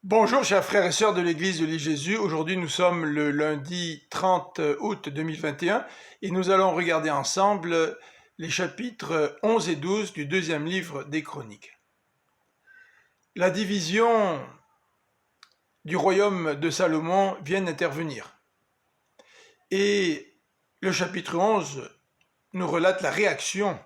Bonjour chers frères et sœurs de l'Église de l'Île-Jésus. Aujourd'hui nous sommes le lundi 30 août 2021 et nous allons regarder ensemble les chapitres 11 et 12 du deuxième livre des Chroniques. La division du royaume de Salomon vient d'intervenir et le chapitre 11 nous relate la réaction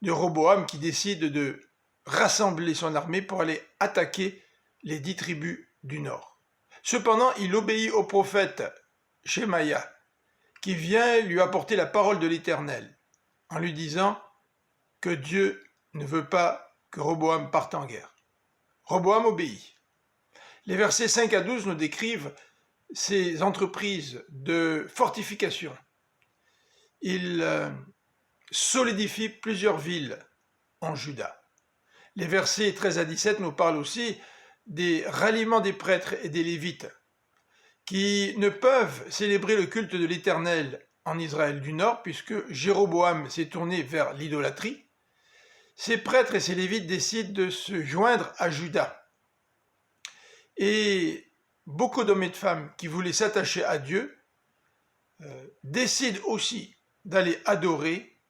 de Roboam qui décide de rassembler son armée pour aller attaquer les 10 tribus du nord. Cependant, il obéit au prophète Shemaïa, qui vient lui apporter la parole de l'Éternel, en lui disant que Dieu ne veut pas que Roboam parte en guerre. Roboam obéit. Les versets 5 à 12 nous décrivent ces entreprises de fortification. Il solidifie plusieurs villes en Juda. Les versets 13 à 17 nous parlent aussi des ralliements des prêtres et des lévites qui ne peuvent célébrer le culte de l'Éternel en Israël du Nord puisque Jéroboam s'est tourné vers l'idolâtrie. Ces prêtres et ces lévites décident de se joindre à Juda. Et beaucoup d'hommes et de femmes qui voulaient s'attacher à Dieu décident aussi d'aller adorer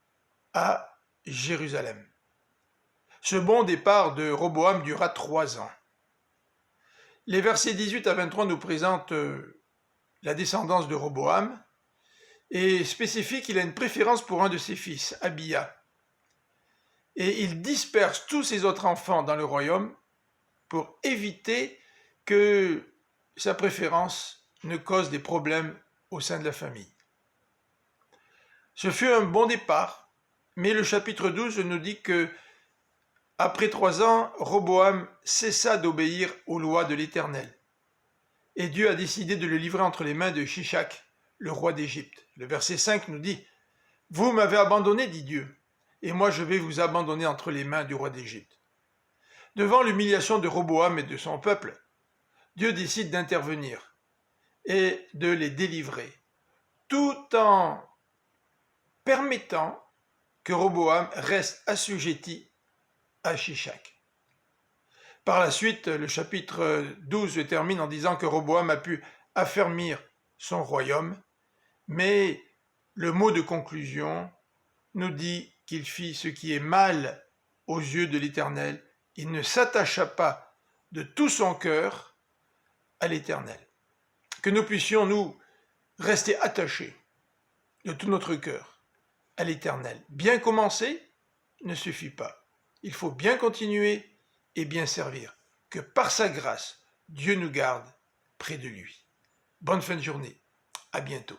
à Jérusalem. Ce bon départ de Roboam dura 3 ans. Les versets 18 à 23 nous présentent la descendance de Roboam et spécifient qu'il a une préférence pour un de ses fils, Abia. Et il disperse tous ses autres enfants dans le royaume pour éviter que sa préférence ne cause des problèmes au sein de la famille. Ce fut un bon départ, mais le chapitre 12 nous dit que après 3 ans, Roboam cessa d'obéir aux lois de l'Éternel. Et Dieu a décidé de le livrer entre les mains de Shishak, le roi d'Égypte. Le verset 5 nous dit « Vous m'avez abandonné, dit Dieu, et moi je vais vous abandonner entre les mains du roi d'Égypte. » Devant l'humiliation de Roboam et de son peuple, Dieu décide d'intervenir et de les délivrer, tout en permettant que Roboam reste assujetti à Shishak. Par la suite, le chapitre 12 termine en disant que Roboam a pu affermir son royaume, mais le mot de conclusion nous dit qu'il fit ce qui est mal aux yeux de l'Éternel. Il ne s'attacha pas de tout son cœur à l'Éternel. Que nous puissions, nous, rester attachés de tout notre cœur à l'Éternel. Bien commencer ne suffit pas. Il faut bien continuer et bien servir. Que par sa grâce, Dieu nous garde près de lui. Bonne fin de journée. À bientôt.